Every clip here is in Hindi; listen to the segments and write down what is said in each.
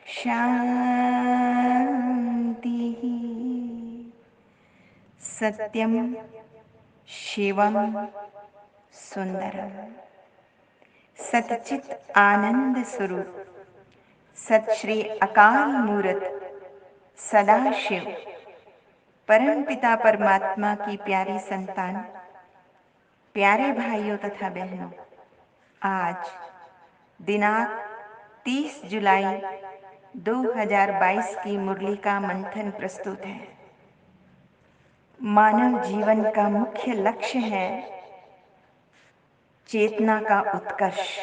शान्तिः। सत्यं शिवं सुंदरम। सच्चित आनंद स्वरूप सत श्री अकाल मूर्त सदाशिव परम पिता परमात्मा की प्यारी संतान, प्यारे भाइयों तथा बहनों, आज दिनांक 30 जुलाई 2022 की मुरली का मंथन प्रस्तुत है। मानव जीवन का मुख्य लक्ष्य है चेतना का उत्कर्ष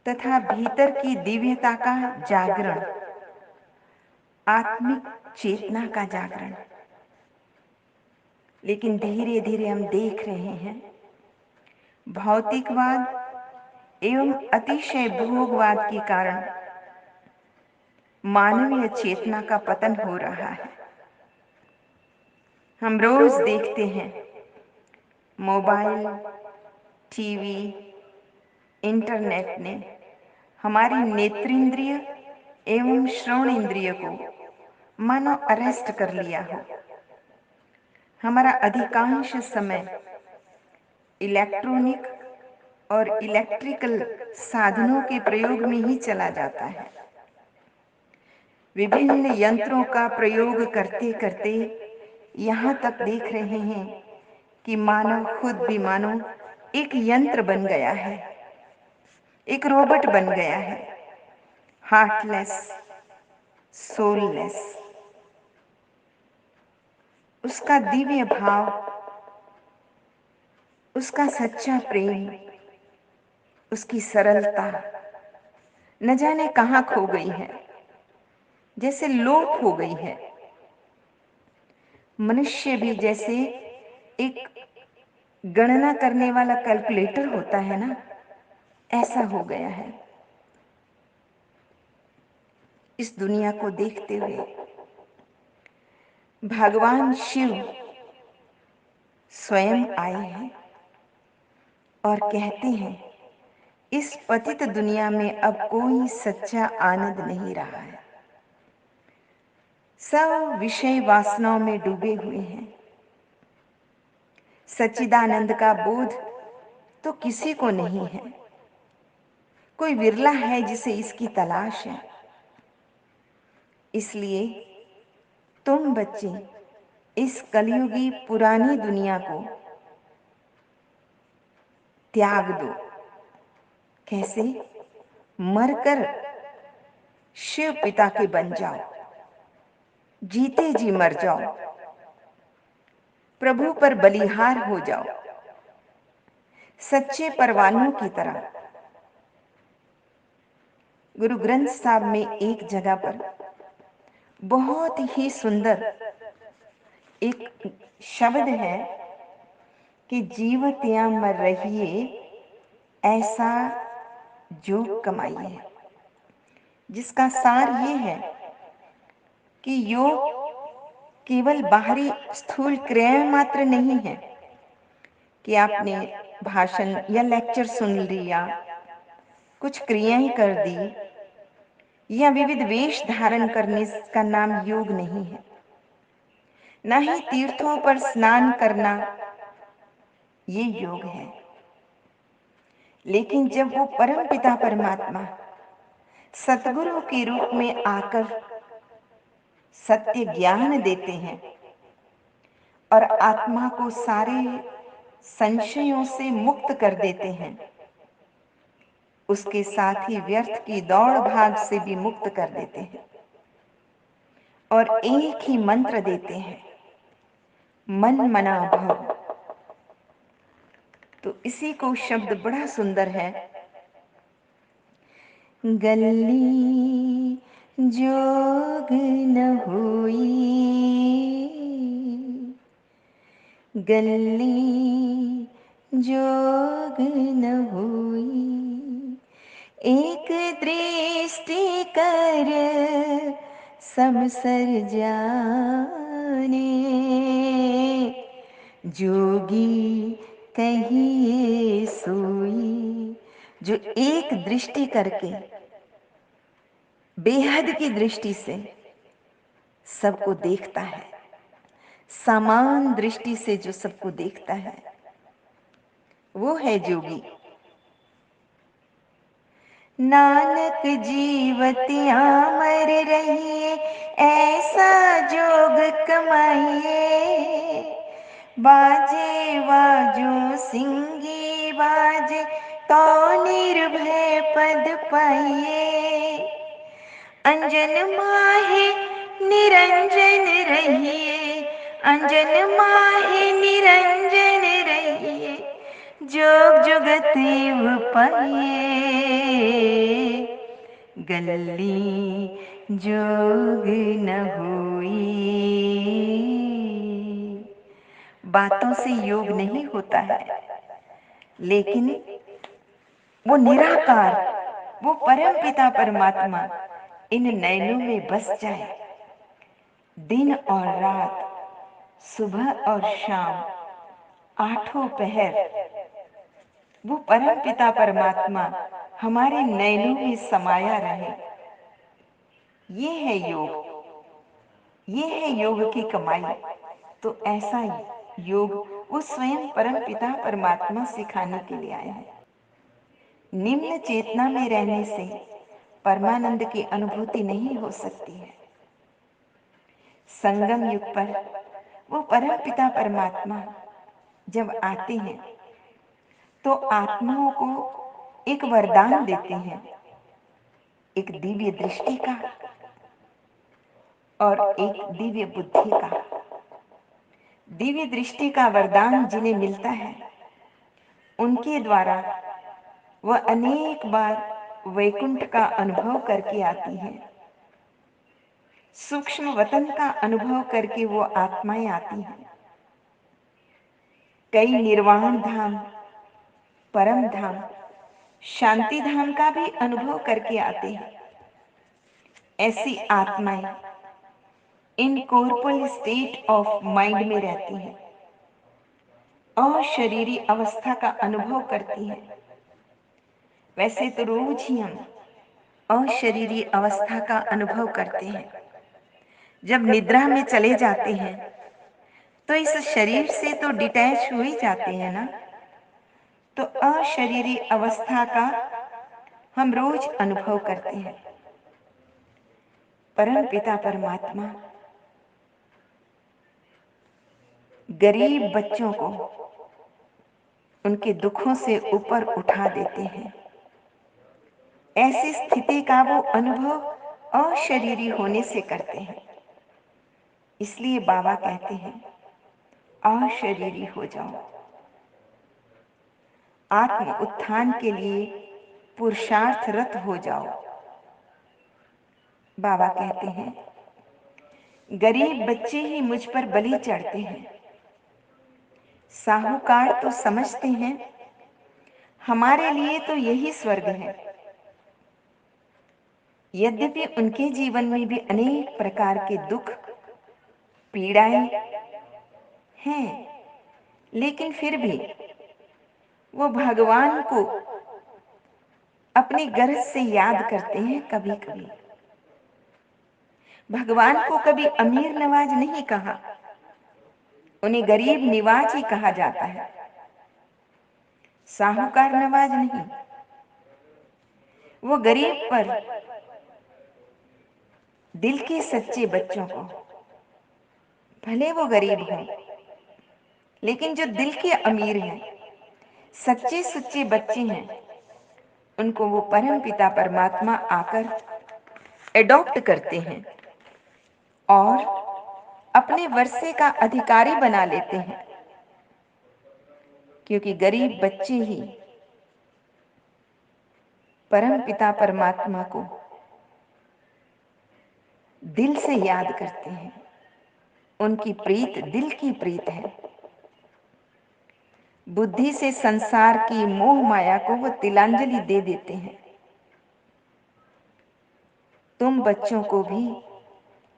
तथा भीतर की दिव्यता का जागरण, आत्मिक चेतना का जागरण। लेकिन धीरे धीरे हम देख रहे हैं भौतिकवाद एवं अतिशय भोगवाद के कारण मानवीय चेतना का पतन हो रहा है। हम रोज देखते हैं मोबाइल, टीवी, इंटरनेट ने हमारी नेत्रेंद्रिय एवं श्रवण इंद्रिय को मानो अरेस्ट कर लिया हो। हमारा अधिकांश समय इलेक्ट्रॉनिक और इलेक्ट्रिकल साधनों के प्रयोग में ही चला जाता है। विभिन्न यंत्रों का प्रयोग करते करते यहाँ तक देख रहे हैं कि मानव खुद भी मानो एक यंत्र बन गया है, एक रोबोट बन गया है, हार्टलेस, सोललेस। उसका दिव्य भाव, उसका सच्चा प्रेम, उसकी सरलता न जाने कहाँ खो गई है, जैसे लोप हो गई है। मनुष्य भी जैसे एक गणना करने वाला कैलकुलेटर होता है ना, ऐसा हो गया है। इस दुनिया को देखते हुए भगवान शिव स्वयं आए हैं और कहते हैं इस पतित दुनिया में अब कोई सच्चा आनंद नहीं रहा है। सब विषय वासनाओं में डूबे हुए हैं। सच्चिदानंद का बोध तो किसी को नहीं है, कोई विरला है जिसे इसकी तलाश है। इसलिए तुम बच्चे इस कलयुगी पुरानी दुनिया को त्याग दो। कैसे? मरकर शिव पिता के बन जाओ, जीते जी मर जाओ, प्रभु पर बलिहार हो जाओ, सच्चे परवानों की तरह। गुरु ग्रंथ साहब में एक जगह पर बहुत ही सुंदर एक शब्द है कि जीवत्या मर रहिए ऐसा योग कमाइए, जिसका सार ये है कि योग केवल बाहरी स्थूल क्रिया मात्र नहीं है कि आपने भाषण या लेक्चर सुन लिया, कुछ क्रियाएं कर दी या विविध वेश धारण करने का नाम योग नहीं है। न ही तीर्थों पर स्नान करना ये योग है। लेकिन जब वो परम पिता परमात्मा सतगुरु के रूप में आकर सत्य ज्ञान देते हैं और आत्मा को सारे संशयों से मुक्त कर देते हैं, उसके साथ ही व्यर्थ की दौड़ भाग से भी मुक्त कर देते हैं और एक ही मंत्र देते हैं, मन मना भव। तो इसी को शब्द बड़ा सुंदर है, गल्ली जोग न हुई, गल्ली जोग न हुई, एक दृष्टि कर समसर जाने, जोगी कहिए सोई। जो एक दृष्टि करके बेहद की दृष्टि से सबको देखता है, समान दृष्टि से जो सबको देखता है वो है जोगी। नानक जीवतिया मर रहिए, ऐसा जोग कमाइए। बाजे बाजो सिंगी बाजे, तो निर्भय पद पाइए। अंजन माहे निरंजन रहिए, अंजन माहे निरंजन रहिए। जोग जुगत पाइए, गल्ली जोग न होई। बातों से योग नहीं होता है, लेकिन वो निराकार, वो परम पिता परमात्मा इन नैनों में बस जाए। दिन और रात, सुबह और शाम, आठों पहर वो परम पिता परमात्मा हमारे नैनों में समाया रहे। ये है योग, ये है योग की कमाई। तो ऐसा योग वो स्वयं परम पिता परमात्मा सिखाने के लिए आए हैं। निम्न चेतना में रहने से परमानंद की अनुभूति नहीं हो सकती है। संगम युग पर वो परम पिता परमात्मा जब आते हैं तो आत्माओं को एक वरदान देते हैं, एक दिव्य दृष्टि का और एक दिव्य बुद्धि का। दिव्य दृष्टि का वरदान जिन्हें मिलता है उनके द्वारा वह अनेक बार वैकुंठ का अनुभव करके आती हैं। सूक्ष्म वतन का अनुभव करके वो आत्माएं आती हैं। कई निर्वाण धाम, परम धाम, शांति धाम का भी अनुभव करके आते हैं। ऐसी आत्माएं इनकॉर्पोरल स्टेट ऑफ माइंड में रहती हैं, अशरीरी अवस्था का अनुभव करती हैं। वैसे तो रोज ही हम अशरीरी अवस्था का अनुभव करते हैं। जब निद्रा में चले जाते हैं तो इस शरीर से तो डिटैच हो ही जाते हैं ना। तो अशरीरी अवस्था का हम रोज अनुभव करते हैं। परम पिता परमात्मा गरीब बच्चों को उनके दुखों से ऊपर उठा देते हैं। ऐसी स्थिति का वो अनुभव अशरीरी होने से करते हैं। इसलिए बाबा कहते हैं अशरीरी हो जाओ, आत्म उत्थान के लिए पुरुषार्थरत हो जाओ। बाबा कहते हैं गरीब बच्चे ही मुझ पर बलि चढ़ते हैं। साहूकार तो समझते हैं हमारे लिए तो यही स्वर्ग है। यद्यपि उनके जीवन में भी अनेक प्रकार के दुख पीड़ाएं हैं, लेकिन फिर भी वो भगवान को अपनी गरज से याद करते हैं। कभी कभी भगवान को कभी अमीर नवाज नहीं कहा, उन्हें गरीब निवाज ही कहा जाता है, साहूकार नवाज नहीं। वो गरीब पर दिल के सच्चे बच्चों को, भले वो गरीब हों, लेकिन जो दिल के अमीर हैं, सच्चे सुच्चे बच्चे हैं, उनको वो परम पिता परमात्मा आकर एडॉप्ट करते हैं और अपने वर्षे का अधिकारी बना लेते हैं। क्योंकि गरीब बच्चे ही परम पिता परमात्मा को दिल से याद करते हैं। उनकी प्रीत दिल की प्रीत है। बुद्धि से संसार की मोह माया को वो तिलांजलि दे देते हैं। तुम बच्चों को भी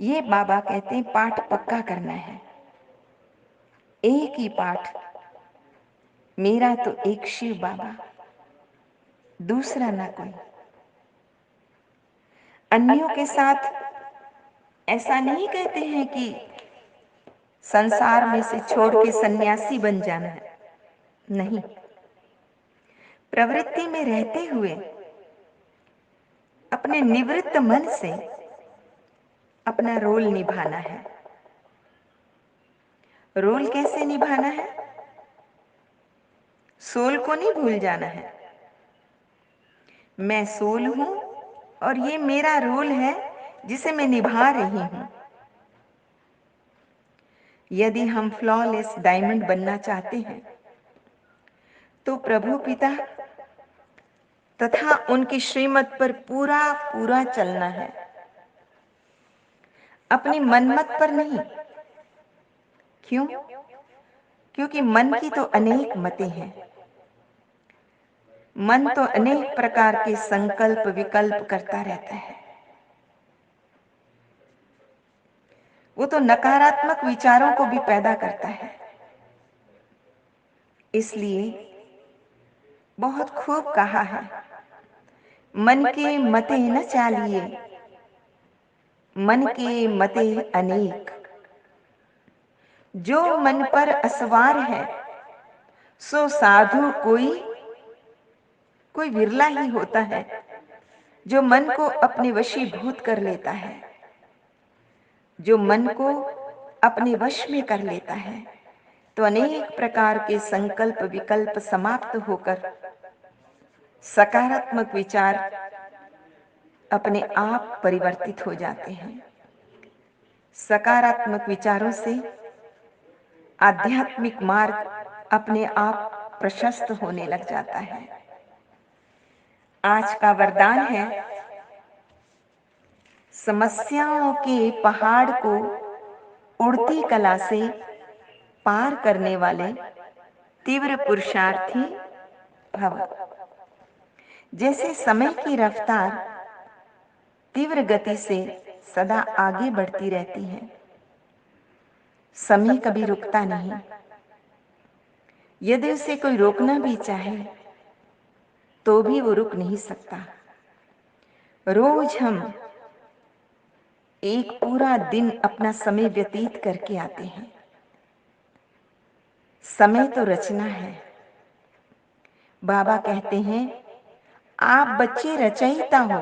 ये बाबा कहते हैं पाठ पक्का करना है। एक ही पाठ, मेरा तो एक शिव बाबा, दूसरा ना कोई। अन्यों के साथ ऐसा नहीं कहते हैं कि संसार में से छोड़ के सन्यासी बन जाना है। नहीं, प्रवृत्ति में रहते हुए अपने निवृत्त मन से अपना रोल निभाना है। रोल कैसे निभाना है? सोल को नहीं भूल जाना है। मैं सोल हूं और ये मेरा रोल है जिसे मैं निभा रही हूं। यदि हम फ्लॉलेस डायमंड बनना चाहते हैं तो प्रभु पिता तथा उनकी श्रीमत पर पूरा पूरा चलना है, अपनी मनमत पर नहीं। क्यों? क्योंकि मन की तो अनेक मतें हैं। मन तो अनेक प्रकार के संकल्प विकल्प करता रहता है। वो तो नकारात्मक विचारों को भी पैदा करता है। इसलिए बहुत खूब कहा है, मन के मते न चालिए, मन के मते अनेक। जो मन पर असवार है सो साधु कोई कोई विरला ही होता है जो मन को अपने वशीभूत कर लेता है। जो मन को अपने वश में कर लेता है तो अनेक प्रकार के संकल्प विकल्प समाप्त होकर सकारात्मक विचार अपने आप परिवर्तित हो जाते हैं। सकारात्मक विचारों से आध्यात्मिक मार्ग अपने आप प्रशस्त होने लग जाता है। आज का वरदान है, समस्याओं के पहाड़ को उड़ती कला से पार करने वाले तीव्र पुरुषार्थी भव। जैसे समय की रफ्तार तीव्र गति से सदा आगे बढ़ती रहती है, समय कभी रुकता नहीं। यदि उसे कोई रोकना भी चाहे तो भी वो रुक नहीं सकता। रोज हम एक पूरा दिन अपना समय व्यतीत करके आते हैं। समय तो रचना है। बाबा कहते हैं, आप बच्चे रचयिता हो,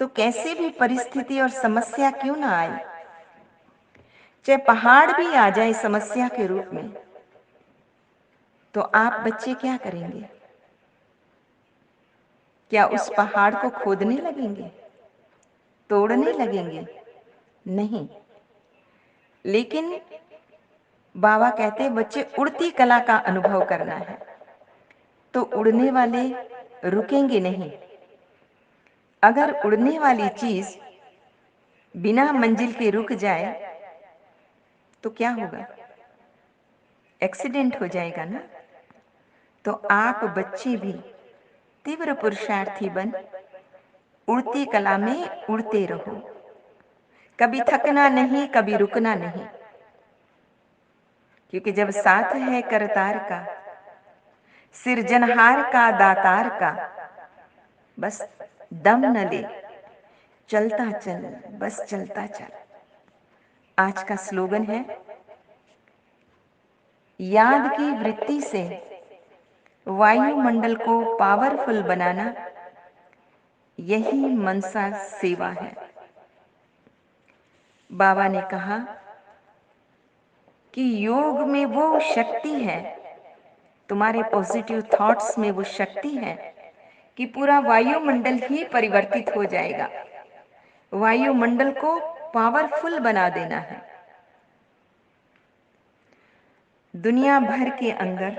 तो कैसे भी परिस्थिति और समस्या क्यों ना आए, चाहे पहाड़ भी आ जाए समस्या के रूप में, तो आप बच्चे क्या करेंगे? क्या उस पहाड़ को खोदने लगेंगे, तोड़ने लगेंगे? नहीं। लेकिन बाबा कहते हैं, बच्चे उड़ती कला का अनुभव करना है। तो उड़ने वाले रुकेंगे नहीं। अगर उड़ने वाली चीज बिना मंजिल के रुक जाए तो क्या होगा? एक्सीडेंट हो जाएगा ना। तो आप बच्चे भी तीव्र पुरुषार्थी बन उड़ती कला में उड़ते रहो। कभी थकना नहीं, कभी रुकना नहीं। क्योंकि जब साथ है करतार का, सिरजनहार का, दातार का, बस दम न ले, चलता चल, बस चलता चल। आज का स्लोगन है, याद की वृत्ति से वायुमंडल को पावरफुल बनाना, यही मनसा सेवा है। बाबा ने कहा कि योग में वो शक्ति है, तुम्हारे पॉजिटिव थॉट्स में वो शक्ति है कि पूरा वायुमंडल ही परिवर्तित हो जाएगा। वायुमंडल को पावरफुल बना देना है। दुनिया भर के अंदर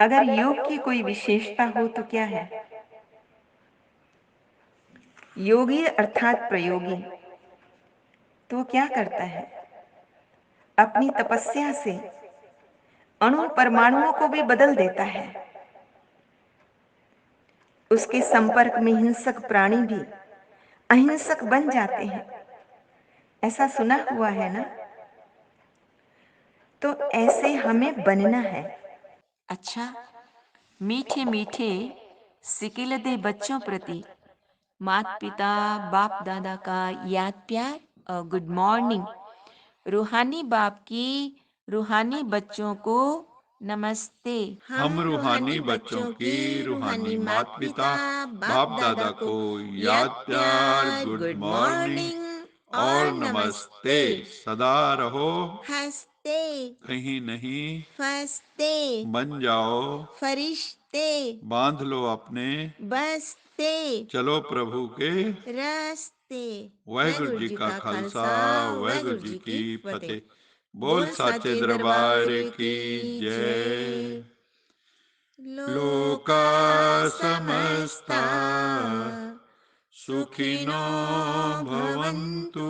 अगर योग की कोई विशेषता हो तो क्या है? योगी अर्थात प्रयोगी तो क्या करता है? अपनी तपस्या से अणु परमाणुओं को भी बदल देता है। उसके संपर्क में हिंसक प्राणी भी अहिंसक बन जाते हैं। ऐसा सुना हुआ है ना? तो ऐसे हमें बनना है। अच्छा, मीठे मीठे सिकिलदे बच्चों प्रति माता पिता बाप दादा का याद प्यार और गुड मॉर्निंग। रूहानी बाप की रूहानी बच्चों को नमस्ते। हम हम रूहानी रूहानी बच्चों बच्चों की की रूहानी रूहानी माता माता पिता पिता बाप बाप दादा दादा को को याद याद प्यार प्यार गुड गुड मॉर्निंग मॉर्निंग और और नमस्ते। नमस्ते। सदा रहो हंसते कहीं नहीं फंसते बन जाओ फरिश्ते बांध लो अपने बसते चलो प्रभु के रस्ते। वाहेगुरु वाहेगुरु जी जी का का खालसा खालसा वाहेगुरु वाहेगुरु जी जी की की फतेह। फतेह। बोल बोल साचे साचे दरबार दरबार की की जय। जय। लोका लोका समस्ता समस्ता सुखिनो सुखिनो भवन्तु। भवन्तु।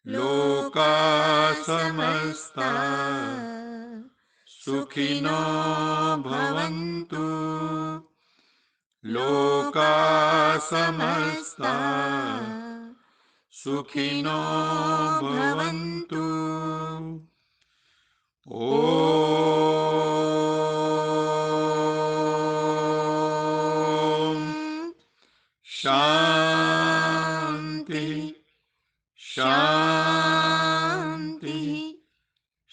लोका लोका समस्ता समस्ता सुखिनो सुखिनो भवन्तु। भवन्तु। लोका लोका समस्ता समस्ता सुखिनो सुखिनो भवन्तु। भवन्तु। ओम ॐ शांति शान्तिः शांति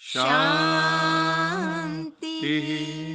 शान्तिः शांति। शान्तिः।